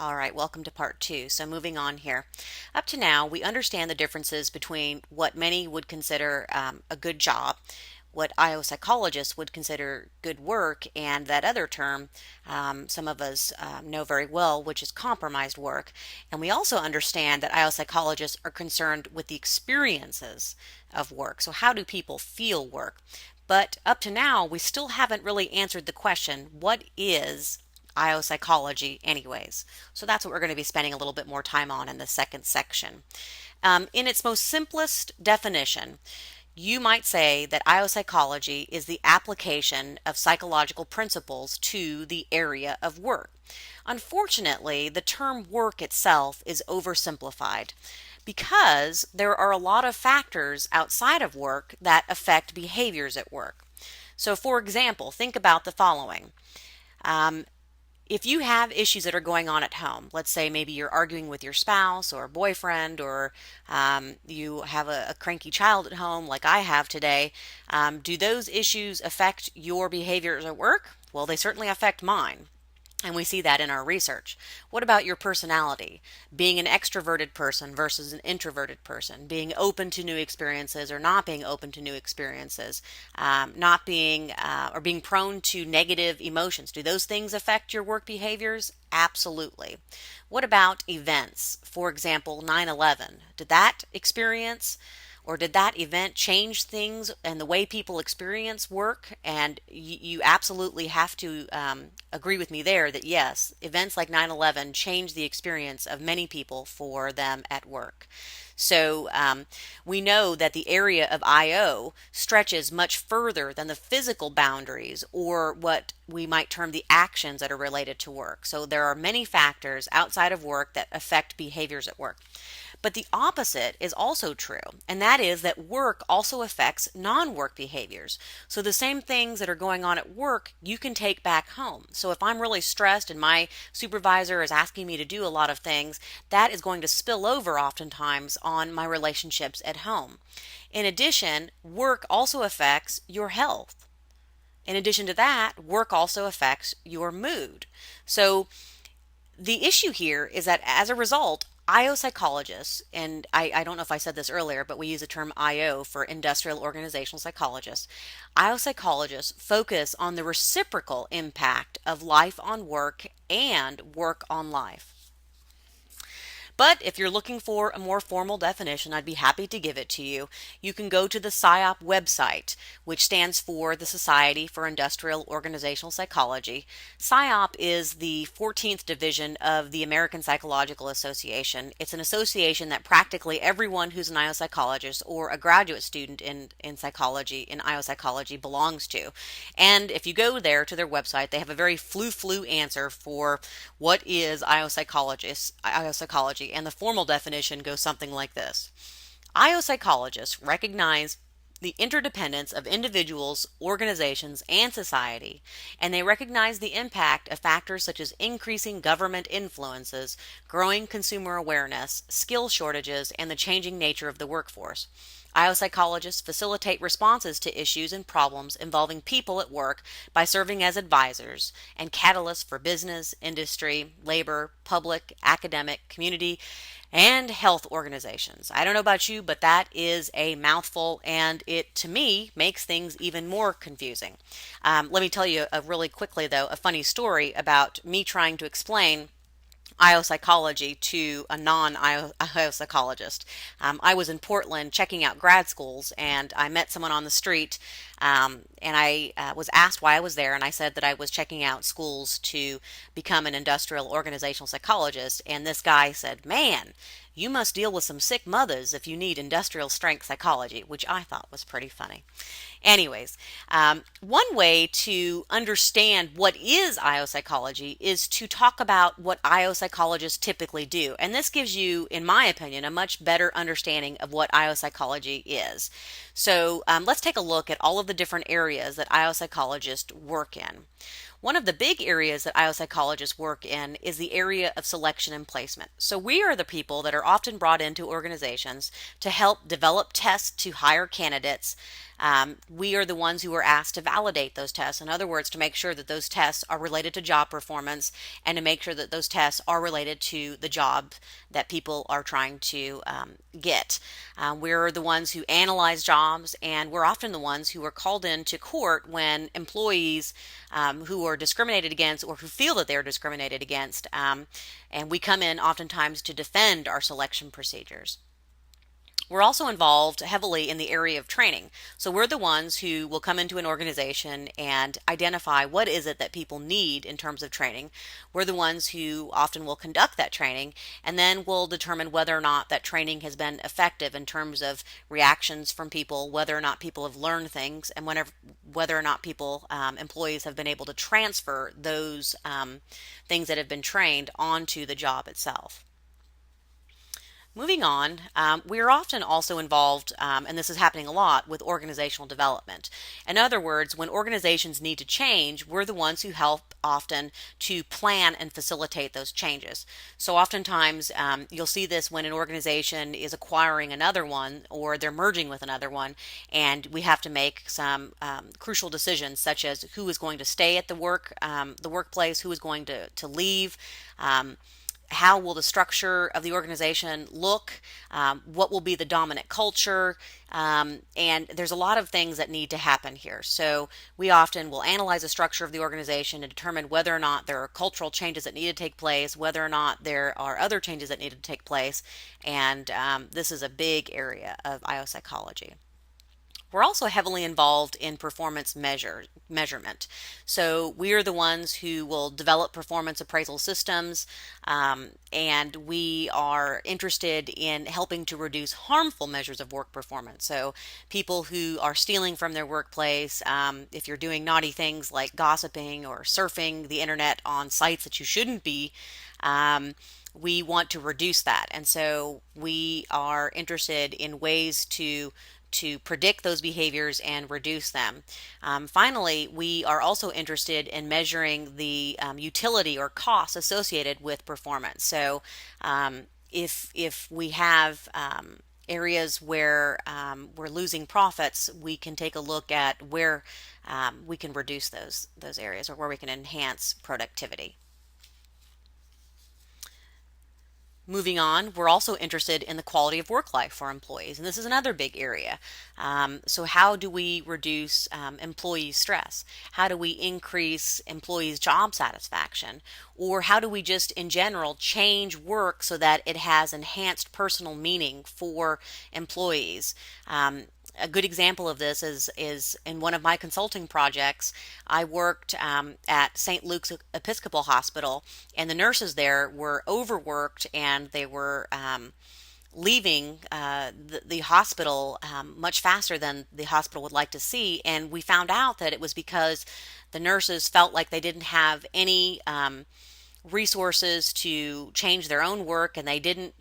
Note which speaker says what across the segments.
Speaker 1: All right, welcome to part two. So moving on here. Up to now, we understand the differences between what many would consider a good job, what IO psychologists would consider good work, and that other term some of us know very well, which is compromised work. And we also understand that IO psychologists are concerned with the experiences of work. So how do people feel work? But up to now, we still haven't really answered the question, what is IO psychology anyways? So that's what we're going to be spending a little bit more time on in the second section. In its most simplest definition, you might say that IO psychology is the application of psychological principles to the area of work. Unfortunately, the term work itself is oversimplified because there are a lot of factors outside of work that affect behaviors at work. So, for example, think about the following. If you have issues that are going on at home, let's say maybe you're arguing with your spouse or boyfriend, or you have a cranky child at home like I have today, do those issues affect your behaviors at work? Well, they certainly affect mine. And we see that in our research. What about your personality? Being an extroverted person versus an introverted person, being open to new experiences or not being open to new experiences, not being or being prone to negative emotions. Do those things affect your work behaviors? Absolutely. What about events? For example, 9/11. Did that experience or did that event change things and the way people experience work? And you absolutely have to agree with me there that yes, events like 9/11 changed the experience of many people for them at work. So we know that the area of IO stretches much further than the physical boundaries or what we might term the actions that are related to work. So there are many factors outside of work that affect behaviors at work. But the opposite is also true, and that is that work also affects non-work behaviors. So the same things that are going on at work, you can take back home. So if I'm really stressed and my supervisor is asking me to do a lot of things, that is going to spill over oftentimes on my relationships at home. In addition, work also affects your health. In addition to that, work also affects your mood. So the issue here is that as a result, IO psychologists, and I don't know if I said this earlier, but we use the term IO for industrial organizational psychologists. IO psychologists focus on the reciprocal impact of life on work and work on life. But if you're looking for a more formal definition, I'd be happy to give it to you. You can go to the SIOP website, which stands for the Society for Industrial Organizational Psychology. SIOP is the 14th division of the American Psychological Association. It's an association that practically everyone who's an IO psychologist or a graduate student in psychology, in IO psychology, belongs to. And if you go there to their website, they have a very flu answer for what is IO psychology, and the formal definition goes something like this. IO psychologists recognize the interdependence of individuals, organizations, and society, and they recognize the impact of factors such as increasing government influences, growing consumer awareness, skill shortages, and the changing nature of the workforce. IO psychologists facilitate responses to issues and problems involving people at work by serving as advisors and catalysts for business, industry, labor, public, academic, community, and health organizations. I don't know about you, but that is a mouthful, and it, to me, makes things even more confusing. Let me tell you really quickly, though, a funny story about me trying to explain IO psychology to a non-IO psychologist. I was in Portland checking out grad schools, and I met someone on the street, and I was asked why I was there, and I said that I was checking out schools to become an industrial organizational psychologist, and this guy said, "Man, you must deal with some sick mothers if you need industrial strength psychology," which I thought was pretty funny. Anyways, one way to understand what is IO psychology is to talk about what IO psychologists typically do. And this gives you, in my opinion, a much better understanding of what IO psychology is. So let's take a look at all of the different areas that IO psychologists work in. One of the big areas that IO psychologists work in is the area of selection and placement. So we are the people that are often brought into organizations to help develop tests to hire candidates, We are the ones who are asked to validate those tests. In other words, to make sure that those tests are related to job performance and to make sure that those tests are related to the job that people are trying to get. We're the ones who analyze jobs, and we're often the ones who are called into court when employees who are discriminated against or who feel that they're discriminated against, and we come in oftentimes to defend our selection procedures. We're also involved heavily in the area of training. So we're the ones who will come into an organization and identify what is it that people need in terms of training. We're the ones who often will conduct that training, and then we'll determine whether or not that training has been effective in terms of reactions from people, whether or not people have learned things, and whether or not people, employees, have been able to transfer those things that have been trained onto the job itself. Moving on, we are often also involved, and this is happening a lot, with organizational development. In other words, when organizations need to change, we're the ones who help often to plan and facilitate those changes. So oftentimes you'll see this when an organization is acquiring another one or they're merging with another one, and we have to make some crucial decisions, such as who is going to stay at the workplace, who is going to leave. How will the structure of the organization look? What will be the dominant culture? And there's a lot of things that need to happen here. So we often will analyze the structure of the organization and determine whether or not there are cultural changes that need to take place, whether or not there are other changes that need to take place. And this is a big area of IO psychology. We're also heavily involved in performance measurement. So we are the ones who will develop performance appraisal systems, and we are interested in helping to reduce harmful measures of work performance. So people who are stealing from their workplace, if you're doing naughty things like gossiping or surfing the internet on sites that you shouldn't be, we want to reduce that. And so we are interested in ways to predict those behaviors and reduce them. Finally, we are also interested in measuring the utility or costs associated with performance. So if we have areas where we're losing profits, we can take a look at where we can reduce those areas, or where we can enhance productivity. Moving on, we're also interested in the quality of work life for employees, and this is another big area. So how do we reduce employee stress? How do we increase employees' job satisfaction? Or how do we just in general change work so that it has enhanced personal meaning for employees? A good example of this is in one of my consulting projects. I worked at St. Luke's Episcopal Hospital, and the nurses there were overworked, and they were leaving the hospital much faster than the hospital would like to see. And we found out that it was because the nurses felt like they didn't have any resources to change their own work, and they didn't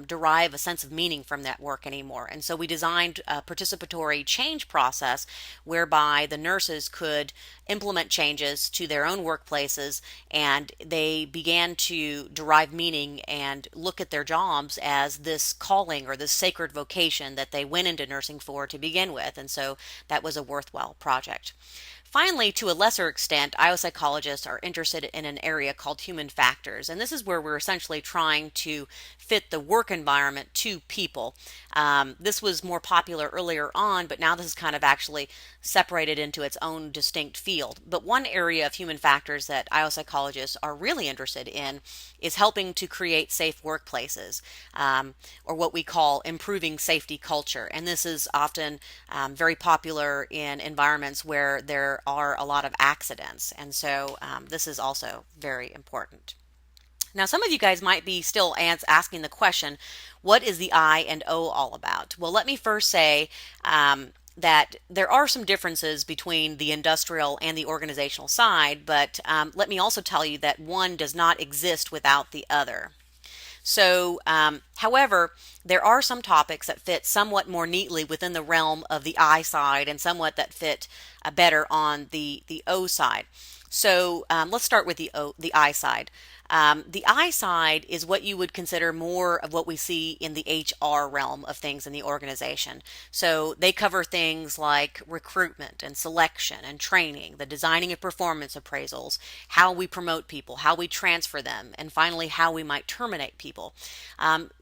Speaker 1: derive a sense of meaning from that work anymore. And so we designed a participatory change process whereby the nurses could implement changes to their own workplaces, and they began to derive meaning and look at their jobs as this calling or this sacred vocation that they went into nursing for to begin with. And so that was a worthwhile project. Finally, to a lesser extent, IO psychologists are interested in an area called human factors, and this is where we're essentially trying to fit the work environment to people. This was more popular earlier on, but now this is kind of actually separated into its own distinct field. But one area of human factors that IO psychologists are really interested in is helping to create safe workplaces, or what we call improving safety culture. And this is often very popular in environments where there are a lot of accidents. And so this is also very important. Now, some of you guys might be still asking the question, what is the I and O all about? Well, let me first say that there are some differences between the industrial and the organizational side, but let me also tell you that one does not exist without the other. So, however, there are some topics that fit somewhat more neatly within the realm of the I side, and somewhat that fit better on the O side. So let's start with the I side. The I side is what you would consider more of what we see in the HR realm of things in the organization. So they cover things like recruitment and selection and training, the designing of performance appraisals, how we promote people, how we transfer them, and finally how we might terminate people.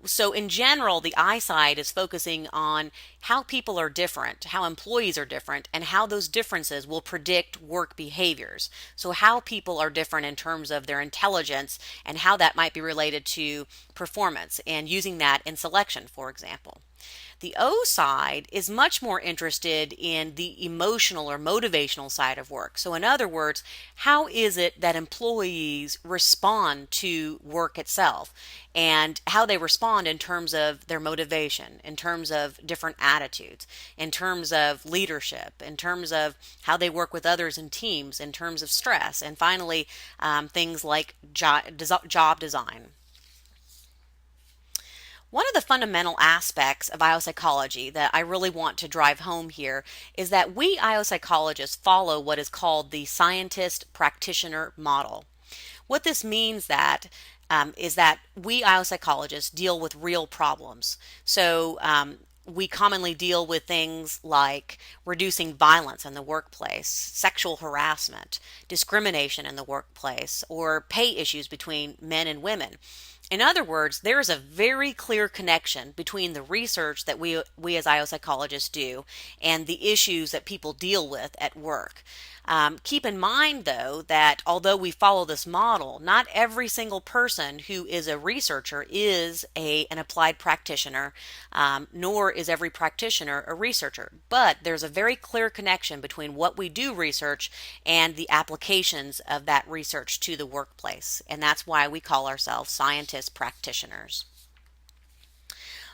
Speaker 1: So in general, the I side is focusing on how people are different, how employees are different, and how those differences will predict work behaviors. So how people are different in terms of their intelligence and how that might be related to performance, and using that in selection, for example. The O side is much more interested in the emotional or motivational side of work. So, in other words, how is it that employees respond to work itself and how they respond in terms of their motivation, in terms of different attitudes, in terms of leadership, in terms of how they work with others in teams, in terms of stress, and finally, things like job design. One of the fundamental aspects of IO psychology that I really want to drive home here is that we IO psychologists follow what is called the scientist practitioner model. What this means is that we IO psychologists deal with real problems. So we commonly deal with things like reducing violence in the workplace, sexual harassment, discrimination in the workplace, or pay issues between men and women. In other words, there is a very clear connection between the research that we as IO psychologists do and the issues that people deal with at work. Keep in mind, though, that although we follow this model, not every single person who is a researcher is an applied practitioner, nor is every practitioner a researcher. But there's a very clear connection between what we do research and the applications of that research to the workplace. And that's why we call ourselves scientist practitioners.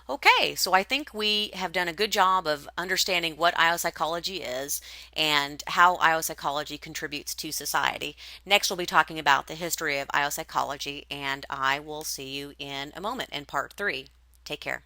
Speaker 1: Okay, so I think we have done a good job of understanding what IO psychology is and how IO psychology contributes to society. Next, we'll be talking about the history of IO psychology, and I will see you in a moment in part 3. Take care.